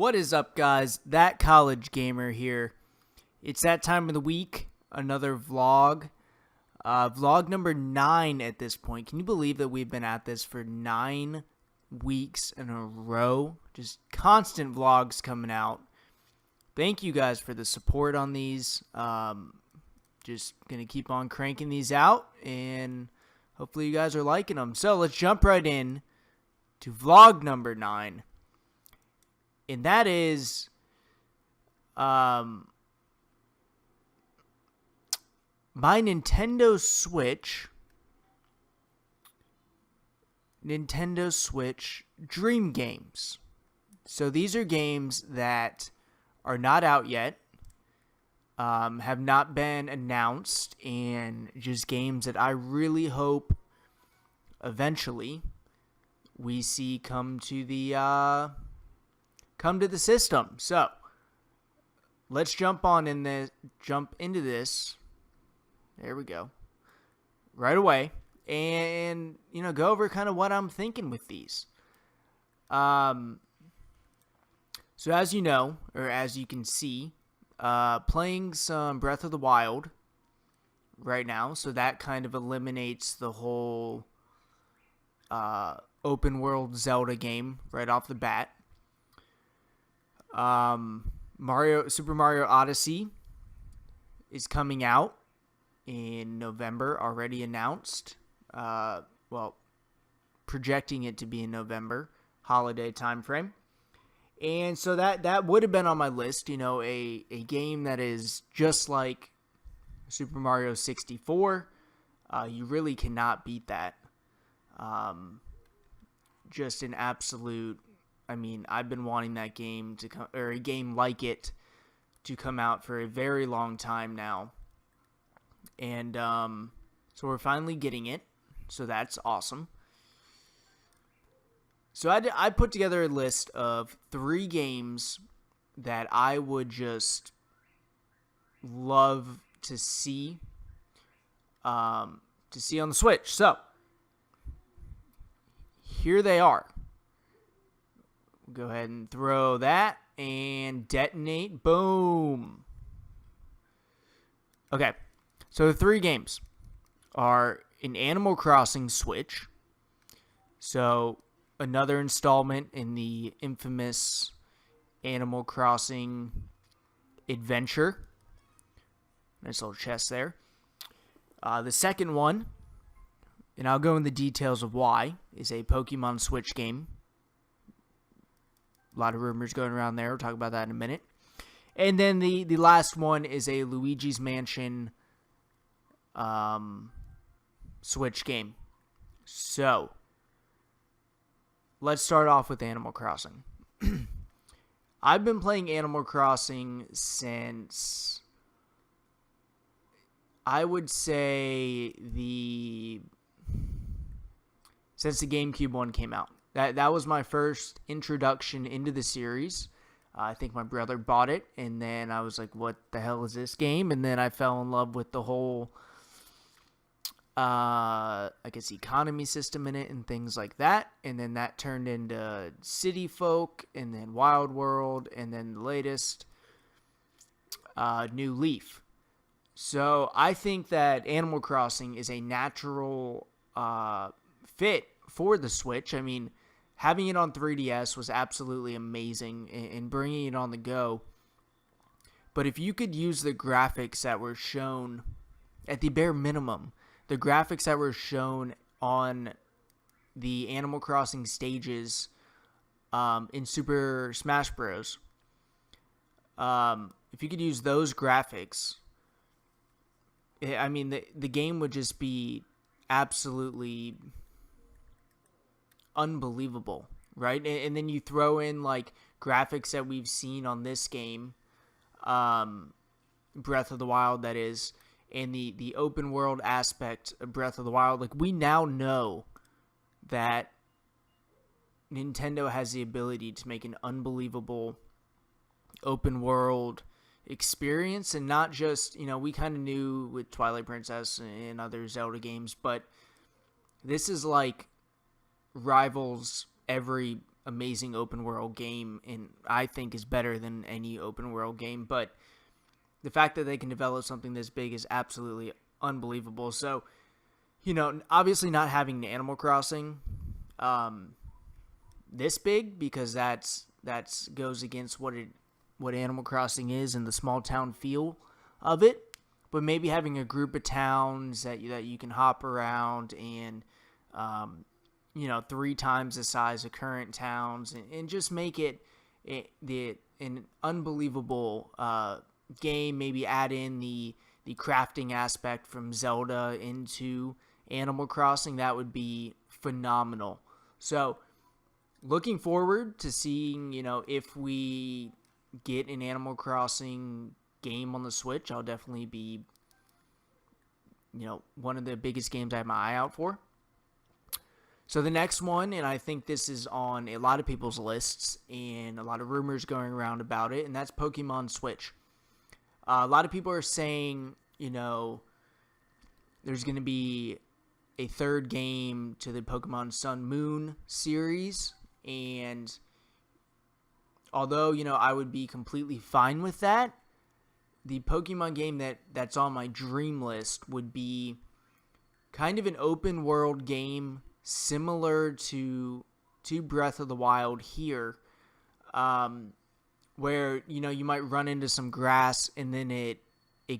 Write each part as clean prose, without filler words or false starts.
What is up, guys? That College Gamer here. It's that time of the week. Another vlog. Vlog number 9 at this point. Can you believe that we've been at this for 9 weeks in a row? Just constant vlogs coming out. Thank you guys for the support on these. Just going to keep on cranking these out, and hopefully you guys are liking them. So let's jump right in to vlog number 9. And that is my Nintendo Switch Dream Games. So these are games that are not out yet, have not been announced, and just games that I really hope eventually we see come to the system. So let's jump into this. There we go. Right away. And, go over kind of what I'm thinking with these. So as you know, or as you can see, playing some Breath of the Wild right now. So that kind of eliminates the whole open world Zelda game right off the bat. Super Mario Odyssey is coming out in November, already announced. Projecting it to be in November, holiday time frame. And so that would have been on my list, a game that is just like Super Mario 64. You really cannot beat that. Just an absolute, I've been wanting that game to come, or a game like it to come out for a very long time now. And so we're finally getting it. So that's awesome. So I put together a list of 3 games that I would just love to see on the Switch. So here they are. Go ahead and throw that and detonate. Boom. Okay. So the 3 games are an Animal Crossing Switch. So another installment in the infamous Animal Crossing adventure. Nice little chest there. The second one, and I'll go into the details of why, is a Pokemon Switch game. A lot of rumors going around there. We'll talk about that in a minute. And then the last one is a Luigi's Mansion Switch game. So let's start off with Animal Crossing. I've been playing Animal Crossing since, I would say, since the GameCube one came out. That was my first introduction into the series. I think my brother bought it, and then I was like, what the hell is this game? And then I fell in love with the whole economy system in it and things like that. And then that turned into City Folk, and then Wild World, and then the latest, New Leaf. So I think that Animal Crossing is a natural fit for the Switch. Having it on 3DS was absolutely amazing, and bringing it on the go. But if you could use the graphics that were shown, at the bare minimum, the graphics that were shown on the Animal Crossing stages in Super Smash Bros., if you could use those graphics, the game would just be absolutely unbelievable, right? And then you throw in graphics that we've seen on this game, Breath of the Wild, that is, and the open world aspect of Breath of the Wild. We now know that Nintendo has the ability to make an unbelievable open world experience, and not just, we kind of knew with Twilight Princess and other Zelda games, but this is rivals every amazing open world game, and I think is better than any open world game. But the fact that they can develop something this big is absolutely unbelievable. So, obviously not having Animal Crossing this big, because that's goes against what Animal Crossing is and the small town feel of it. But maybe having a group of towns that you can hop around and 3 times the size of current towns, and just make it an unbelievable game. Maybe add in the crafting aspect from Zelda into Animal Crossing. That would be phenomenal. So looking forward to seeing, if we get an Animal Crossing game on the Switch. I'll definitely be, one of the biggest games I have my eye out for. So the next one, and I think this is on a lot of people's lists and a lot of rumors going around about it, and that's Pokemon Switch. A lot of people are saying, there's going to be a third game to the Pokemon Sun Moon series, and although, I would be completely fine with that, the Pokemon game that's on my dream list would be kind of an open world game similar to Breath of the Wild here, where, you might run into some grass and then it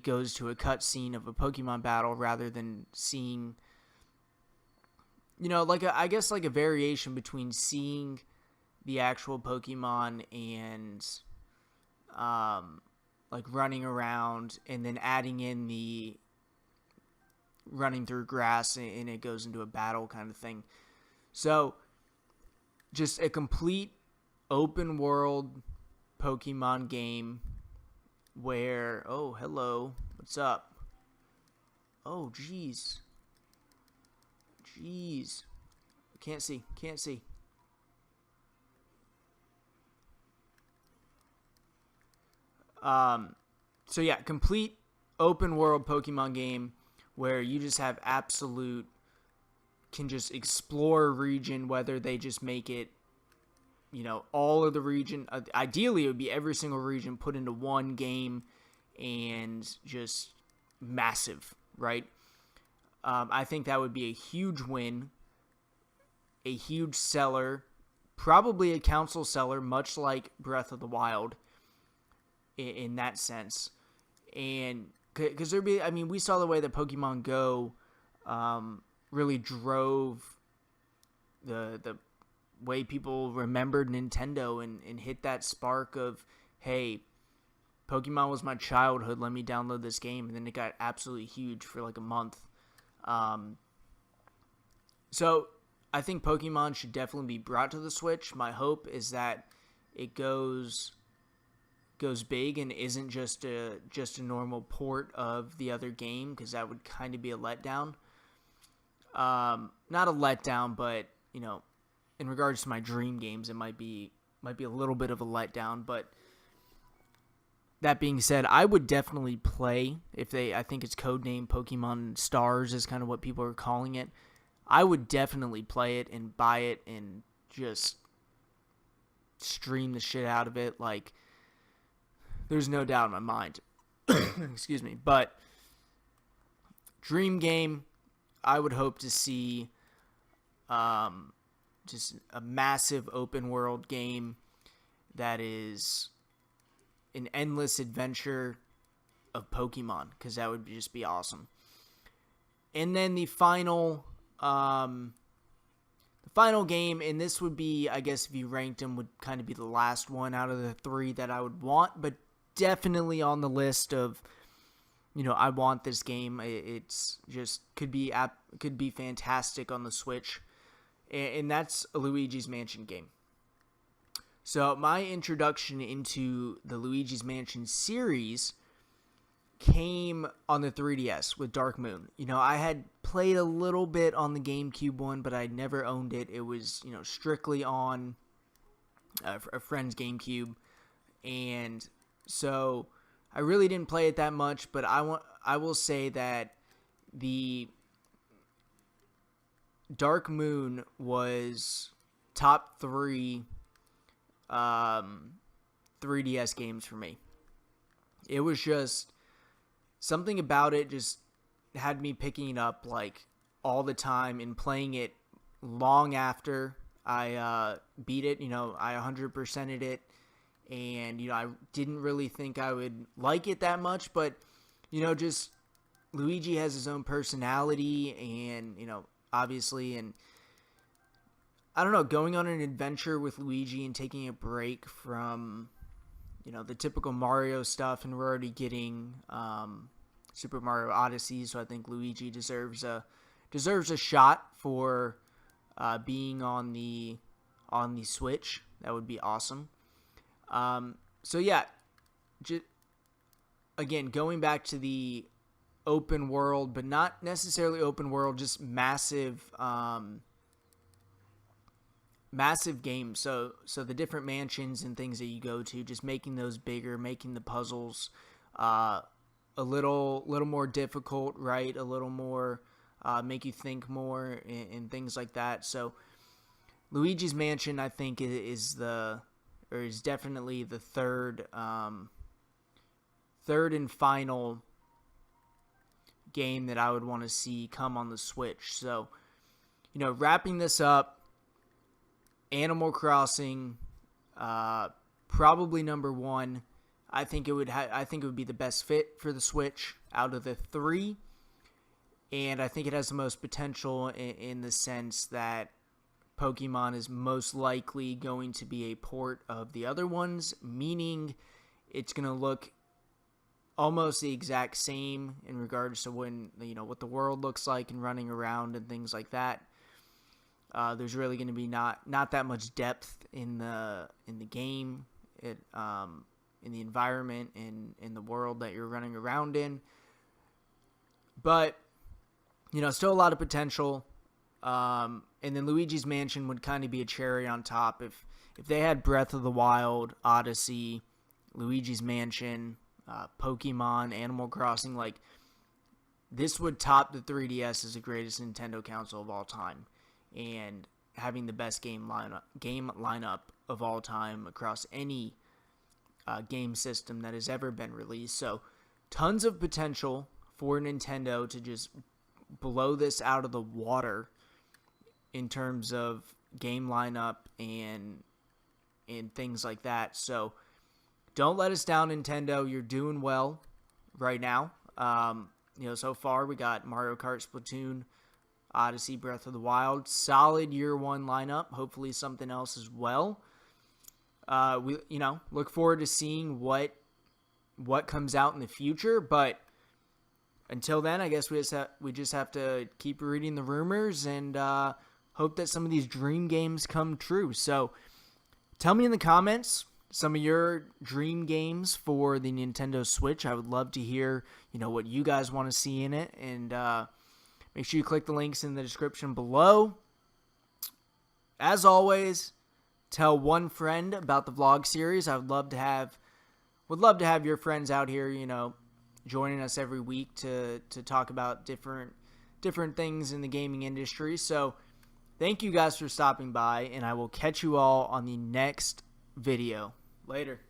goes to a cutscene of a Pokemon battle rather than seeing, I guess like a variation between seeing the actual Pokemon and like running around, and then adding in the running through grass and it goes into a battle kind of thing. So just a complete open world Pokemon game where, oh, hello, what's up? Oh, jeez. Can't see. So yeah, complete open world Pokemon game where you just have can just explore a region, whether they just make it, all of the region. Ideally, it would be every single region put into one game and just massive, right? I think that would be a huge win, a huge seller, probably a console seller, much like Breath of the Wild in that sense. And because we saw the way that Pokemon Go really drove the way people remembered Nintendo and hit that spark of, hey, Pokemon was my childhood, let me download this game. And then it got absolutely huge for like a month. So I think Pokemon should definitely be brought to the Switch. My hope is that it goes big and isn't just a normal port of the other game, because that would kind of be a letdown. Not a letdown, but in regards to my dream games, it might be a little bit of a letdown. But that being said, I would definitely play I think it's codenamed Pokemon Stars is kind of what people are calling it. I would definitely play it and buy it and just stream the shit out of it. Like, there's no doubt in my mind. Excuse me. But dream game, I would hope to see just a massive open world game that is an endless adventure of Pokemon, because that would just be awesome. And then the final game, and this would be, I guess if you ranked them, would kind of be the last one out of the 3 that I would want, but definitely on the list of, I want this game. It's just could be fantastic on the Switch, and that's a Luigi's Mansion game. So my introduction into the Luigi's Mansion series came on the 3DS with Dark Moon. I had played a little bit on the GameCube one, but I never owned it. It was, strictly on a friend's GameCube, and so I really didn't play it that much. But I will say that the Dark Moon was top 3 3DS games for me. It was just something about it just had me picking it up like all the time and playing it long after I beat it. I 100%ed it, and I didn't really think I would like it that much, but just Luigi has his own personality, and obviously, and I don't know, going on an adventure with Luigi and taking a break from the typical Mario stuff, and we're already getting Super Mario Odyssey, so I think Luigi deserves a shot for being on the Switch. That would be awesome. So yeah, again, going back to the open world, but not necessarily open world, just massive games. So the different mansions and things that you go to, just making those bigger, making the puzzles a little more difficult, right? A little more make you think more and things like that. So Luigi's Mansion, I think, is definitely the third and final game that I would want to see come on the Switch. So, wrapping this up, Animal Crossing, probably number one. I think it would be the best fit for the Switch out of the three, and I think it has the most potential in the sense that Pokemon is most likely going to be a port of the other ones, meaning it's going to look almost the exact same in regards to what the world looks like and running around and things like that. There's really going to be not that much depth in the game, in the environment, in the world that you're running around in. But still a lot of potential. And then Luigi's Mansion would kind of be a cherry on top if they had Breath of the Wild, Odyssey, Luigi's Mansion, Pokemon, Animal Crossing. Like, this would top the 3DS as the greatest Nintendo console of all time, and having the best game lineup of all time across any game system that has ever been released. So tons of potential for Nintendo to just blow this out of the water in terms of game lineup and things like that. So don't let us down, Nintendo. You're doing well right now. So far we got Mario Kart, Splatoon, Odyssey, Breath of the Wild. Solid year one lineup. Hopefully something else as well. We look forward to seeing what comes out in the future, but until then, I guess we just have to keep reading the rumors and hope that some of these dream games come true. So tell me in the comments some of your dream games for the Nintendo Switch. I would love to hear, what you guys want to see in it. And make sure you click the links in the description below. As always, tell one friend about the vlog series. I would love to have your friends out here, joining us every week to talk about different things in the gaming industry. So thank you guys for stopping by, and I will catch you all on the next video. Later.